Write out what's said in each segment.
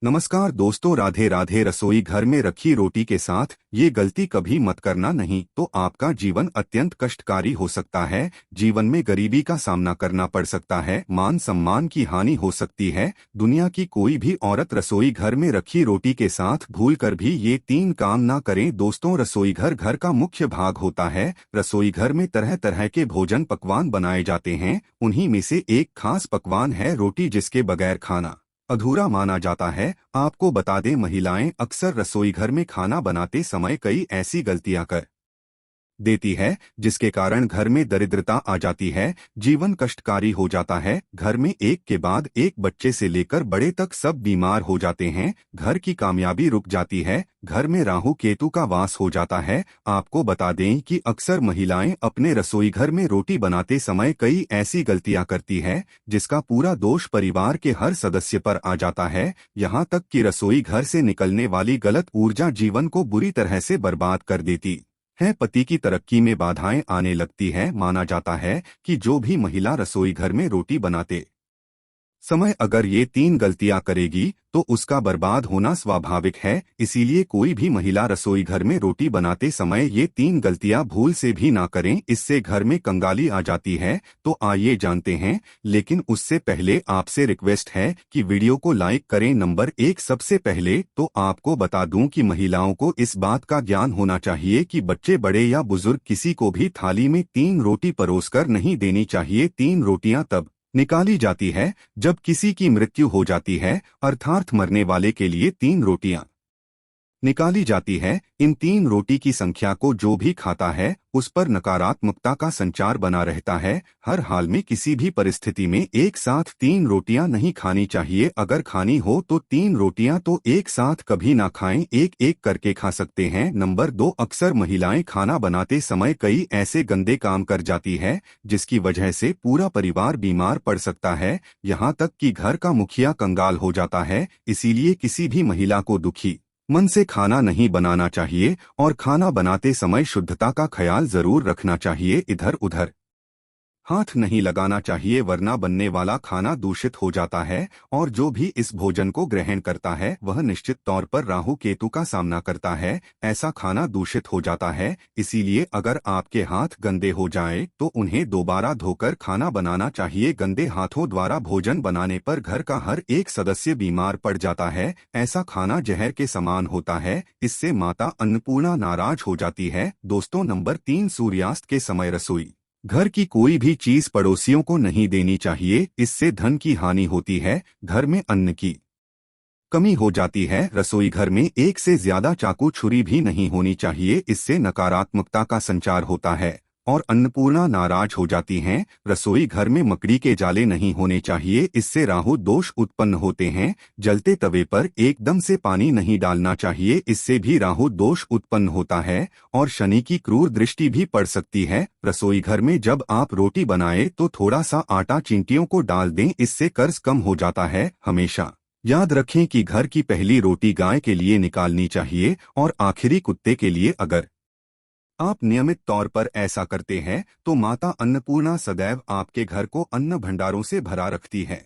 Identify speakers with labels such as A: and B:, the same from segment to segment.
A: नमस्कार दोस्तों, राधे राधे। रसोई घर में रखी रोटी के साथ ये गलती कभी मत करना, नहीं तो आपका जीवन अत्यंत कष्टकारी हो सकता है। जीवन में गरीबी का सामना करना पड़ सकता है, मान सम्मान की हानि हो सकती है। दुनिया की कोई भी औरत रसोई घर में रखी रोटी के साथ भूल कर भी ये तीन काम ना करें। दोस्तों, रसोई घर घर का मुख्य भाग होता है। रसोई घर में तरह तरह के भोजन पकवान बनाए जाते हैं। उन्हीं में से एक खास पकवान है रोटी, जिसके बगैर खाना अधूरा माना जाता है। आपको बता दें, महिलाएं अक्सर रसोई घर में खाना बनाते समय कई ऐसी गलतियां कर देती है, जिसके कारण घर में दरिद्रता आ जाती है, जीवन कष्टकारी हो जाता है। घर में एक के बाद एक बच्चे से लेकर बड़े तक सब बीमार हो जाते हैं। घर की कामयाबी रुक जाती है। घर में राहु केतु का वास हो जाता है। आपको बता दें कि अक्सर महिलाएं अपने रसोई घर में रोटी बनाते समय कई ऐसी गलतियां करती है, जिसका पूरा दोष परिवार के हर सदस्य पर आ जाता है। यहाँ तक कि रसोई घर से निकलने वाली गलत ऊर्जा जीवन को बुरी तरह से बर्बाद कर देती है। पति की तरक्की में बाधाएं आने लगती है। माना जाता है कि जो भी महिला रसोई घर में रोटी बनाते समय अगर ये तीन गलतियां करेगी तो उसका बर्बाद होना स्वाभाविक है। इसीलिए कोई भी महिला रसोई घर में रोटी बनाते समय ये तीन गलतियां भूल से भी ना करें, इससे घर में कंगाली आ जाती है। तो आइए जानते हैं, लेकिन उससे पहले आपसे रिक्वेस्ट है कि वीडियो को लाइक करें। नंबर 1, सबसे पहले तो आपको बता दूं कि महिलाओं को इस बात का ज्ञान होना चाहिए कि बच्चे, बड़े या बुजुर्ग, किसी को भी थाली में तीन रोटी परोसकर नहीं देनी चाहिए। तीन रोटियां तब निकाली जाती है जब किसी की मृत्यु हो जाती है, अर्थात मरने वाले के लिए तीन रोटियां निकाली जाती है। इन तीन रोटी की संख्या को जो भी खाता है उस पर नकारात्मकता का संचार बना रहता है। हर हाल में, किसी भी परिस्थिति में एक साथ तीन रोटियां नहीं खानी चाहिए। अगर खानी हो तो तीन रोटियां तो एक साथ कभी ना खाएं, एक एक करके खा सकते हैं। नंबर 2, अक्सर महिलाएं खाना बनाते समय कई ऐसे गंदे काम कर जाती है, जिसकी वजह से पूरा परिवार बीमार पड़ सकता है, यहाँ तक कि घर का मुखिया कंगाल हो जाता है। इसीलिए किसी भी महिला को दुखी मन से खाना नहीं बनाना चाहिए और खाना बनाते समय शुद्धता का ख्याल जरूर रखना चाहिए। इधर उधर हाथ नहीं लगाना चाहिए, वरना बनने वाला खाना दूषित हो जाता है और जो भी इस भोजन को ग्रहण करता है वह निश्चित तौर पर राहु केतु का सामना करता है। ऐसा खाना दूषित हो जाता है। इसीलिए अगर आपके हाथ गंदे हो जाएं तो उन्हें दोबारा धोकर खाना बनाना चाहिए। गंदे हाथों द्वारा भोजन बनाने पर घर का हर एक सदस्य बीमार पड़ जाता है। ऐसा खाना जहर के समान होता है। इससे माता अन्नपूर्णा नाराज हो जाती है। दोस्तों, नंबर 3, सूर्यास्त के समय रसोई घर की कोई भी चीज पड़ोसियों को नहीं देनी चाहिए, इससे धन की हानि होती है। घर में अन्न की कमी हो जाती है। रसोई घर में एक से ज्यादा चाकू छुरी भी नहीं होनी चाहिए, इससे नकारात्मकता का संचार होता है और अन्नपूर्णा नाराज हो जाती हैं। रसोई घर में मकड़ी के जाले नहीं होने चाहिए, इससे राहु दोष उत्पन्न होते हैं। जलते तवे पर एकदम से पानी नहीं डालना चाहिए, इससे भी राहु दोष उत्पन्न होता है और शनि की क्रूर दृष्टि भी पड़ सकती है। रसोई घर में जब आप रोटी बनाए तो थोड़ा सा आटा चींटियों को डाल दें, इससे कर्ज कम हो जाता है। हमेशा याद रखें कि घर की पहली रोटी गाय के लिए निकालनी चाहिए और आखिरी कुत्ते के लिए। अगर आप नियमित तौर पर ऐसा करते हैं तो माता अन्नपूर्णा सदैव आपके घर को अन्न भंडारों से भरा रखती है।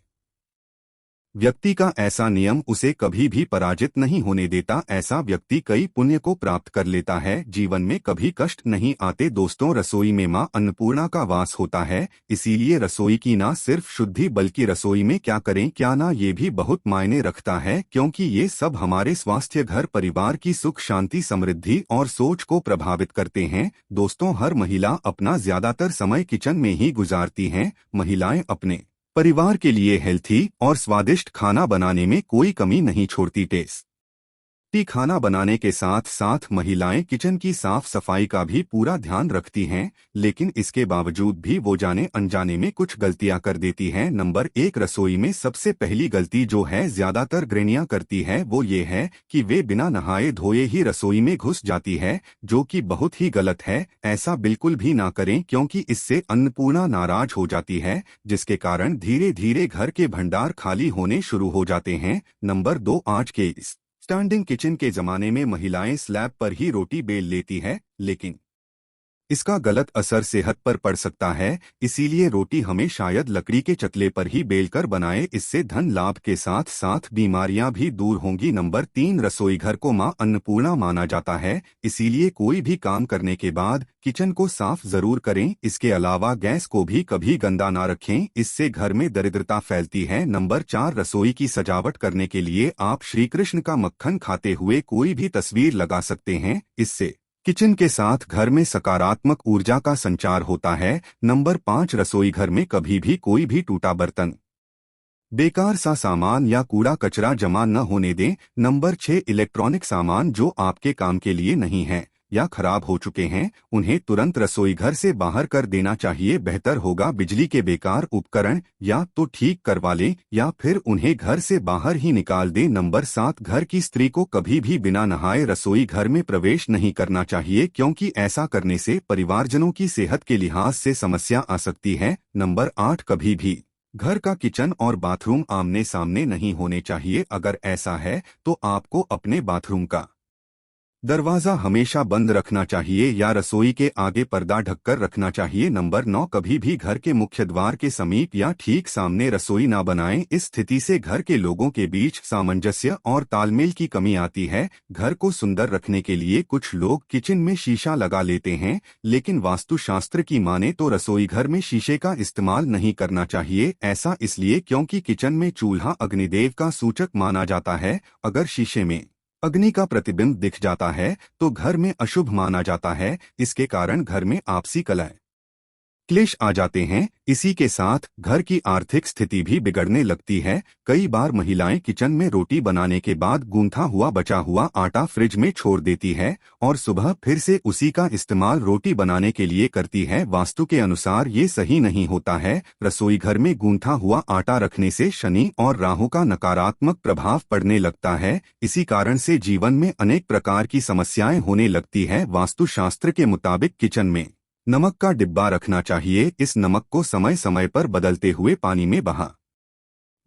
A: व्यक्ति का ऐसा नियम उसे कभी भी पराजित नहीं होने देता। ऐसा व्यक्ति कई पुण्य को प्राप्त कर लेता है, जीवन में कभी कष्ट नहीं आते। दोस्तों, रसोई में मां अन्नपूर्णा का वास होता है। इसीलिए रसोई की ना सिर्फ शुद्धि बल्कि रसोई में क्या करें क्या ना, ये भी बहुत मायने रखता है, क्योंकि ये सब हमारे स्वास्थ्य, घर परिवार की सुख शांति, समृद्धि और सोच को प्रभावित करते हैं। दोस्तों, हर महिला अपना ज्यादातर समय किचन में ही गुजारती हैं। महिलाएं अपने परिवार के लिए हेल्थी और स्वादिष्ट खाना बनाने में कोई कमी नहीं छोड़ती। टेस्टी खाना बनाने के साथ साथ महिलाएं किचन की साफ सफाई का भी पूरा ध्यान रखती हैं, लेकिन इसके बावजूद भी वो जाने अनजाने में कुछ गलतियां कर देती हैं। नंबर 1, रसोई में सबसे पहली गलती जो है ज्यादातर गृहिणियां करती है वो ये है कि वे बिना नहाए धोए ही रसोई में घुस जाती है, जो कि बहुत ही गलत है। ऐसा बिल्कुल भी ना करें, क्योंकि इससे अन्नपूर्णा नाराज हो जाती है, जिसके कारण धीरे धीरे घर के भंडार खाली होने शुरू हो जाते हैं। नंबर 2, आज के इस स्टैंडिंग किचन के जमाने में महिलाएं स्लैब पर ही रोटी बेल लेती है, लेकिन इसका गलत असर सेहत पर पड़ सकता है, इसीलिए रोटी हमें शायद लकड़ी के चकले पर ही बेलकर बनाए। इससे धन लाभ के साथ साथ बीमारियां भी दूर होंगी। नंबर 3, रसोई घर को मां अन्नपूर्णा माना जाता है, इसीलिए कोई भी काम करने के बाद किचन को साफ जरूर करें। इसके अलावा गैस को भी कभी गंदा ना रखें, इससे घर में दरिद्रता फैलती है। नंबर 4, रसोई की सजावट करने के लिए आप श्री कृष्ण का मक्खन खाते हुए कोई भी तस्वीर लगा सकते हैं, इससे किचन के साथ घर में सकारात्मक ऊर्जा का संचार होता है। नंबर 5, रसोई घर में कभी भी कोई भी टूटा बर्तन, बेकार सा सामान या कूड़ा कचरा जमा न होने दें। नंबर 6, इलेक्ट्रॉनिक सामान जो आपके काम के लिए नहीं है या खराब हो चुके हैं, उन्हें तुरंत रसोई घर से बाहर कर देना चाहिए। बेहतर होगा बिजली के बेकार उपकरण या तो ठीक करवा लें या फिर उन्हें घर से बाहर ही निकाल दें। नंबर 7, घर की स्त्री को कभी भी बिना नहाए रसोई घर में प्रवेश नहीं करना चाहिए, क्योंकि ऐसा करने से परिवारजनों की सेहत के लिहाज से समस्या आ सकती है। नंबर 8, कभी भी घर का किचन और बाथरूम आमने सामने नहीं होने चाहिए। अगर ऐसा है तो आपको अपने बाथरूम का दरवाजा हमेशा बंद रखना चाहिए या रसोई के आगे पर्दा ढककर रखना चाहिए। नंबर 9, कभी भी घर के मुख्य द्वार के समीप या ठीक सामने रसोई ना बनाएं। इस स्थिति से घर के लोगों के बीच सामंजस्य और तालमेल की कमी आती है। घर को सुंदर रखने के लिए कुछ लोग किचन में शीशा लगा लेते हैं, लेकिन वास्तुशास्त्र की माने तो रसोई घर में शीशे का इस्तेमाल नहीं करना चाहिए। ऐसा इसलिए क्योंकि किचन में चूल्हा अग्निदेव का सूचक माना जाता है। अगर शीशे में अग्नि का प्रतिबिंब दिख जाता है तो घर में अशुभ माना जाता है। इसके कारण घर में आपसी कलह क्लेश आ जाते हैं। इसी के साथ घर की आर्थिक स्थिति भी बिगड़ने लगती है। कई बार महिलाएं किचन में रोटी बनाने के बाद गूंथा हुआ बचा हुआ आटा फ्रिज में छोड़ देती है और सुबह फिर से उसी का इस्तेमाल रोटी बनाने के लिए करती है। वास्तु के अनुसार ये सही नहीं होता है। रसोई घर में गूंथा हुआ आटा रखने से शनि और राहु का नकारात्मक प्रभाव पड़ने लगता है। इसी कारण से जीवन में अनेक प्रकार की समस्याएं होने लगती है। वास्तुशास्त्र के मुताबिक किचन में नमक का डिब्बा रखना चाहिए। इस नमक को समय समय पर बदलते हुए पानी में बहा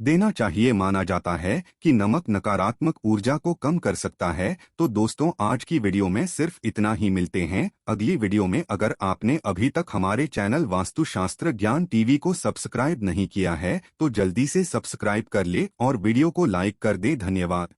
A: देना चाहिए। माना जाता है कि नमक नकारात्मक ऊर्जा को कम कर सकता है। तो दोस्तों, आज की वीडियो में सिर्फ इतना ही। मिलते हैं अगली वीडियो में। अगर आपने अभी तक हमारे चैनल वास्तुशास्त्र ज्ञान टीवी को सब्सक्राइब नहीं किया है तो जल्दी से सब्सक्राइब कर ले और वीडियो को लाइक कर दे। धन्यवाद।